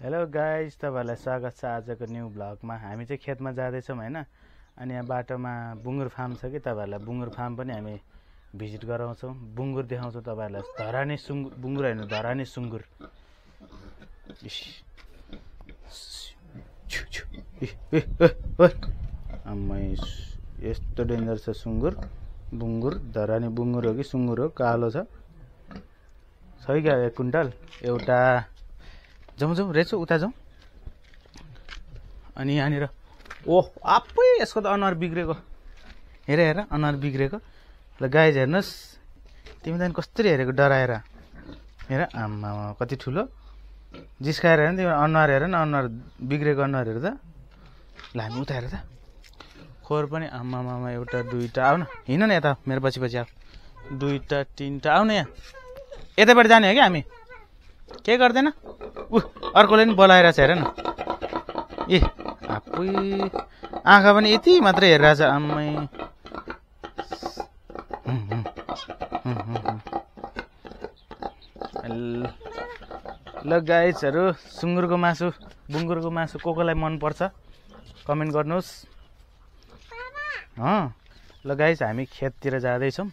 Hello guys, तपाईहरुलाई स्वागत छ आजको न्यू ब्लगमा। हामी चाहिँ खेतमा जाँदैछौँ हैन। अनि यहाँ बाटोमा बुङ्गुर फार्म छ कि तपाईहरुलाई बुङ्गुर फार्म पनि हामी भिजिट गराउँछौँ। बुङ्गुर देखाउँछौँ तपाईहरुलाई। धरानी सुँगुर, बुङ्गुर हैन धरानी सुँगुर। अम्मै यस्तो डेन्जर छ सुँगुर। बुङ्गुर धरानी बुङ्गुर हो कि सुँगुर हो, कालो छ। सही क्या 1 कुन्टल एउटा। जाउँ रेचो उता जाउँ। अनि यहाँनिर ओह आफै यसको त अनुहार बिग्रेको। हेर अनुहार बिग्रेको। ल गाइज हेर्नुहोस्, तिमीलाई कस्तरी हेरेको डराएर। हेर आम्मा कति ठुलो जिस्काएर हेर न तिम्रो अनुहार। हेर न अनुहार बिग्रेको अनुहार हेर त। ल हामी उता हेर त। खोर पनि आम्मामा एउटा दुईटा। आऊ न हिँड न यता मेरो पछि आऊ। दुईटा तीनटा आऊ न यहाँ। यतैबाट जाने हो कि हामी। के गर्दैन अर्कोले नि बोलाएर छ। हेर न ए आफै आँखा पनि यति मात्रै हेरिरहेछ। आम्मै ल गाइजहरु, सुँगुरको मासु बुङ्गुरको मासु कोलाई मन पर्छ कमेन्ट गर्नुहोस्। ल गाइज हामी खेततिर जाँदैछौँ।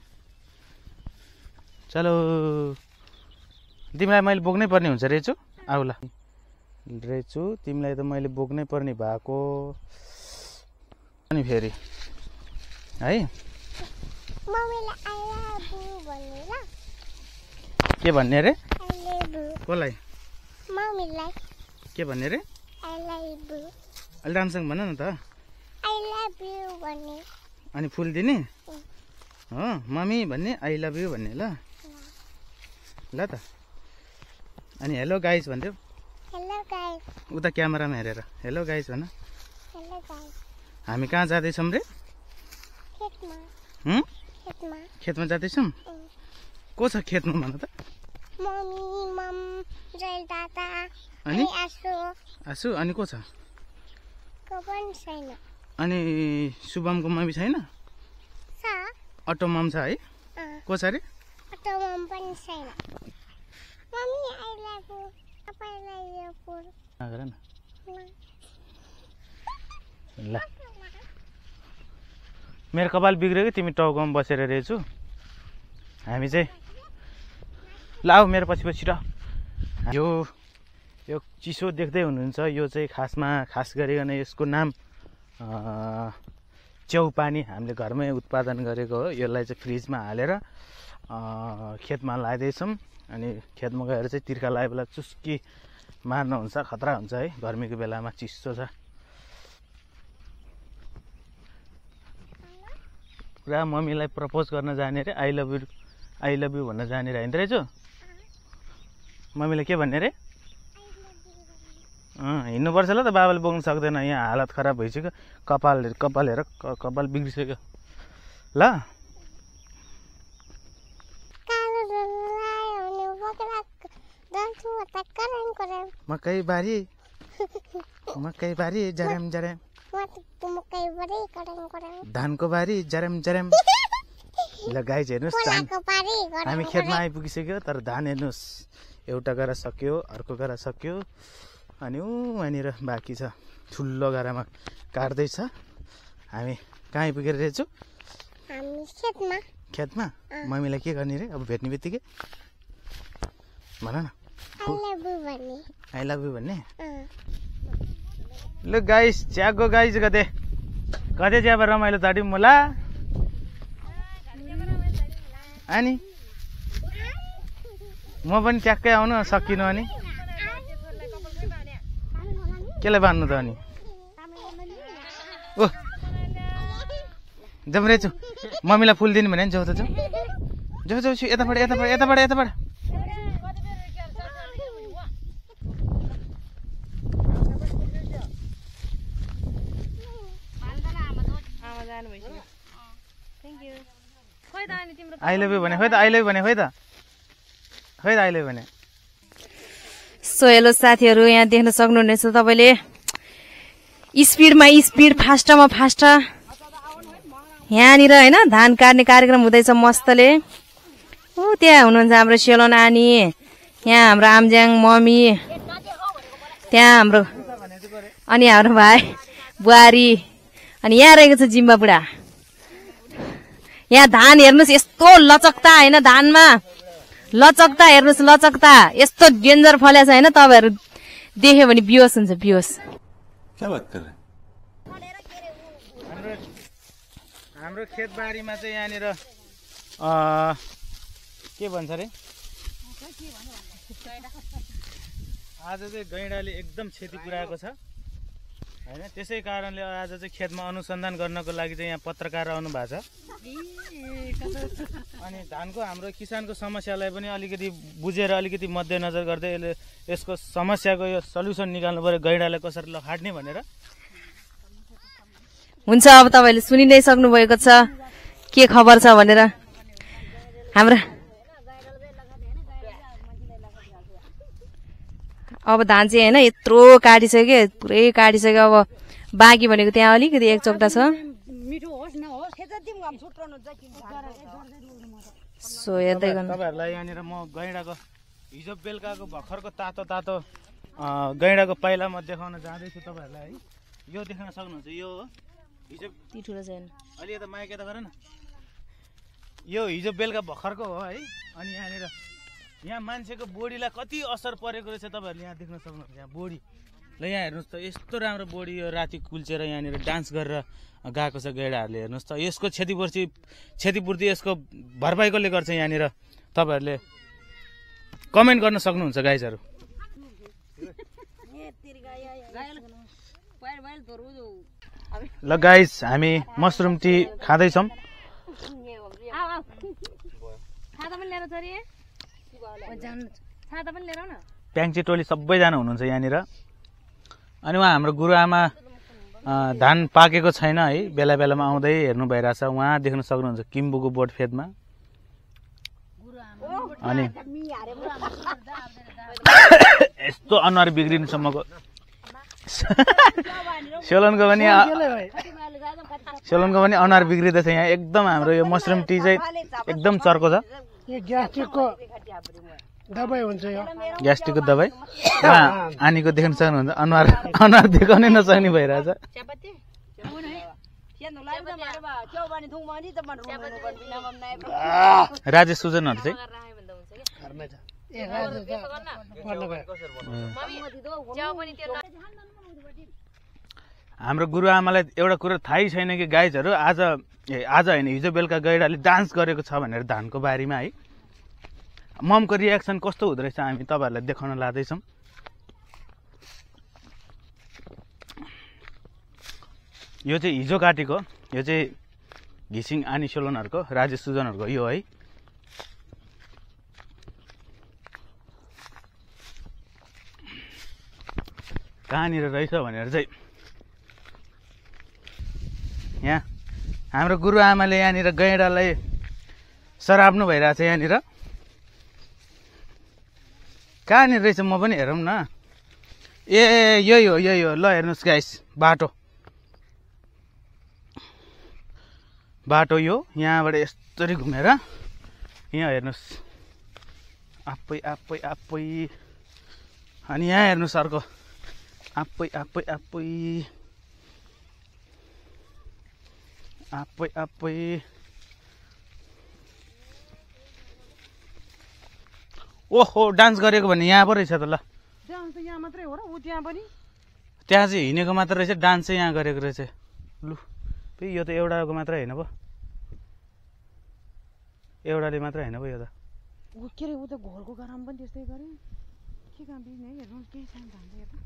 चलो तिमीलाई मैले बोक्नै पर्ने हुन्छ रेचु। आऊ ल रेचु, तिमीलाई त मैले बोक्नै पर्ने भएको। अनि फेरि है के भन्ने रे? कसलाई? मम्मीलाई। के भन्ने रे? अलि राम्रोसँग भन न त। अनि फुल दिने हो मम्मी भन्ने, आई लभ यु भन्ने। ल ल त। अनि हेलो गाइज भन्थ्यौ। Hello guys. उता क्यामेरामा हेरेर हेलो गाइज भन। Hello guys. हामी कहाँ जाँदैछौँ रे? खेतमा। खेतमा जाँदैछौँ। को छ खेतमा भन त? मम्मी, मम, जय दादा, अनि आसु। अनि को छ? को पनि छैन। अनि शुभमको मम्मी छैन? छ। अटो मम छ है? को छ रे? अटो मम पनि छैन। Mummy I love you. तपाईलाई यो फुल गर न। ल मेरो कपाल बिग्रियो कि तिमी टाउकोमा बसेर रहेछु। हामी चाहिँ लाऊ मेरो पछि र। यो चिसो देख्दै हुनुहुन्छ। यो चाहिँ खास गरिकन यसको नाम च्याउपानी हामीले घरमै उत्पादन गरेको हो। यसलाई चाहिँ फ्रिजमा हालेर खेतमा लगाइदिएछौँ। अनि खेतमा गएर चाहिँ तिर्खा लगाए बेला चुस्की मार्न हुन्छ, खतरा हुन्छ है। गर्मीको बेलामा चिसो छ पुरा। मम्मीलाई प्रपोज गर्न जाने रे। आई लभ यु भन्न जाने रे रहेछ। मम्मीले के भन्ने रे? हिँड्नुपर्छ ल त, बाबाले बोक्नु सक्दैन। यहाँ हालत खराब भइसक्यो। कपाल हेर कपाल बिग्रिसक्यो। ल मकै बारी जरेम धानको बारी जरेम। ल गाइज हेर्नुहोस्, हामी खेतमा आइपुगिसक्यो। तर धान हेर्नुहोस्, एउटा गाडा सक्यो, अर्को गाडा सक्यो। अनि वहाँनिर बाँकी छ, ठुलो गाडामा काट्दैछ। हामी कहाँ आइपुगेर रहेछौँ? खेतमा। मम्मीलाई के गर्ने रे अब भेट्ने बित्तिकै? भन न। आई लभ यु भन्ने। ल गाइस च्याको गाइस कतै च्याबा रमाइलो ताट्यौँ होला। अनि म पनि ट्याक्कै आउनु सकिनु। अनि केलाई बान्नु त? अनि ओ जाउँ रहेछु। मम्मीलाई फुल दिनु भने जाउँ त जाउँ। यताबाट। आई लभ यु भने खोइ त। आई लभ यु भने। सो हेलो साथीहरू, यहाँ देख्न सक्नुहुनेछ तपाईँले स्पिड फास्ट यहाँनिर होइन धान काट्ने कार्यक्रम हुँदैछ मस्तले। त्यहाँ हुनुहुन्छ हाम्रो सेलो नानी, यहाँ हाम्रो आम्ज्याङ मम्मी, त्यहाँ हाम्रो अनि हाम्रो भाइ बुहारी अनि यहाँ रहेको छ जिम्बा बुढा। यहाँ धान हेर्नुहोस् यस्तो लचक्ता होइन, धानमा लचक्ता हेर्नुहोस्, लचक्ता यस्तो डेन्जर फल्या छ होइन, तपाईँहरू देख्यो भने बिहोस हुन्छ, बिहोस। हाम्रो खेतबारीमा चाहिँ यहाँनिर के भन्छ अरे आज चाहिँ गैँडाले एकदम क्षति पुर्याएको छ होइन। त्यसै कारणले आज चाहिँ खेतमा अनुसन्धान गर्नको लागि चाहिँ यहाँ पत्रकार आउनु भएको छ। अनि धानको हाम्रो किसानको समस्यालाई पनि अलिकति बुझेर अलिकति मध्यनजर गर्दै यसको समस्याको यो सल्युसन निकाल्नु पर्यो, गैँडालाई कसरी लखाट्ने भनेर। हुन्छ, अब तपाईँले सुनि नै सक्नु भएको छ के खबर छ भनेर। हाम्रो अब धान चाहिँ होइन यत्रो काटिसक्यो, पुरै काटिसक्यो। अब बाँकी भनेको त्यहाँ अलिकति एक चोक्टा छ। सो हेर्दै गर्नु तपाईँहरूलाई यहाँनिर म गैँडाको हिजो बेलुकाको भर्खरको तातो तातो गैँडाको पाइला म देखाउन जाँदैछु तपाईँहरूलाई है। यो देख्न सक्नुहुन्छ, यो हो हिजो ठुलो छैन अलि यता माइक यता गर न। यो हिजो बेलुका भर्खरको हो है। अनि यहाँनिर यहाँ मान्छेको बोडीलाई कति असर परेको रहेछ तपाईँहरूले यहाँ देख्न सक्नुहुन्छ। यहाँ बोडी ल यहाँ हेर्नुहोस् त, यस्तो राम्रो बोडी यो राति कुल्चेर यहाँनिर डान्स गरेर गएको छ गैँडाहरूले। हेर्नुहोस् त, यसको क्षतिपूर्ति यसको भरपाई कसले गर्छ यहाँनिर तपाईँहरूले कमेन्ट गर्न सक्नुहुन्छ गाइजहरू। ल गाइज हामी मसरुम टी खाँदैछौँ। प्याङ्ची टोली सबैजना हुनुहुन्छ यहाँनिर। अनि उहाँ हाम्रो गुरुआमा धान पाकेको छैन है, बेला बेलामा आउँदै हेर्नु भइरहेछ। उहाँ देख्न सक्नुहुन्छ किम्बुको बोट फेदमा। अनि यस्तो अनुहार बिग्रिनुसम्मको सेलोनको पनि अनुहार बिग्रिँदैछ यहाँ एकदम। हाम्रो यो मसरुम टी चाहिँ एकदम चर्को छ। ग्यास्ट्रिकको दबाई हुन्छ यो, ग्यास्ट्रिकको दबाई। आनीको देख्न सक्नुहुन्छ अनुहार देखाउनै नसक्ने भइरहेछ। राजेश सुजनहरू चाहिँ हाम्रो गुरुआमालाई एउटा कुरो थाहै छैन कि गाइजहरू आज होइन हिजो बेलुका गैँडाले डान्स गरेको छ भनेर धानको बारीमा है। ममको रियाक्सन कस्तो हुँदो रहेछ हामी तपाईँहरूलाई देखाउन लाँदैछौँ। यो चाहिँ हिजो काटेको, यो चाहिँ घिसिङ आनी सोलनहरूको राजेश सुजनहरूको यो है। कहाँनिर रहेछ भनेर चाहिँ यहाँ हाम्रो गुरुआमाले यहाँनिर गैँडालाई सराप्नु भइरहेछ यहाँनिर। कहाँनिर रहेछ म पनि हेरौँ न। ए यही हो ल हेर्नुहोस् गाइस, बाटो यो यहाँबाट यस्तरी घुमेर यहाँ हेर्नुहोस् आप्पै। अनि यहाँ हेर्नुहोस् अर्को आप्पै। ओहो डान्स गरेको भने यहाँ पो रहेछ त। ल डान्स त यहाँ मात्रै हो र उ त्यहाँ पनि? त्यहाँ चाहिँ हिँडेको मात्र रहेछ, डान्स चाहिँ यहाँ गरेको रहेछ। लु फेरि यो त एउटाको मात्र होइन पो, एउटाले मात्र होइन पो यो त। के अरे उ त घरको गराम पनि त्यस्तै गरे। के काम बिजने हेर्नु केही छैन धान्छ हेर्नु।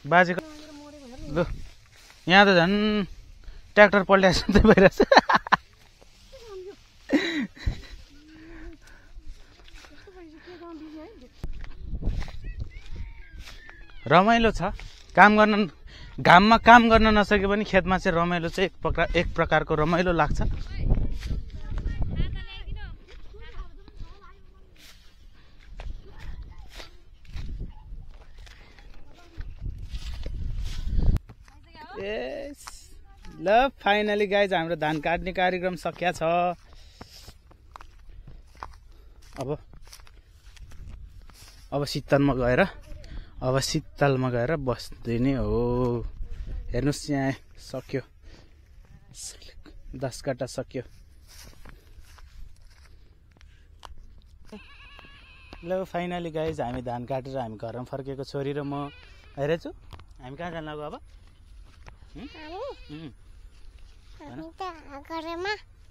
बाजेको लु यहाँ त झन् ट्र्याक्टर पल्ट्या जस्तै भइरहेछ। रमाइलो छ काम गर्न, घाममा काम गर्न नसके पनि खेतमा चाहिँ रमाइलो चाहिँ एक प्रकारको रमाइलो लाग्छ। ल फाइनली गाइज हाम्रो धान काट्ने कार्यक्रम सकिया छ। अब शीतलमा गएर बस्दिने हो। हेर्नुहोस् यहाँ सक्यो, 10 काटा सक्यो। ल फाइनली गाइज हामी धान काटेर हामी घरमा फर्केको, छोरी र म हेरेछु। हामी कहाँ जान लाग्यो अब?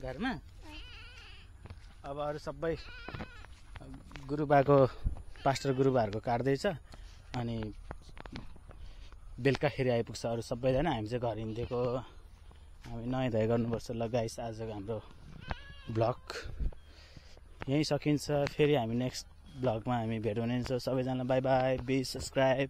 घरमा अब अरू सबै पास्टर गुरुबाहरूको काट्दैछ अनि बेलुकाखेरि आइपुग्छ अरू सबैजना। हामी चाहिँ घर हिँडिदिएको, हामी नुहाइ धुवाइ गर्नुपर्छ। ल गाइस आजको हाम्रो ब्लग यहीँ सकिन्छ। फेरि हामी नेक्स्ट ब्लगमा हामी भेट हुनेछौँ। सबैजना बाई बाई, बी सब्सक्राइब।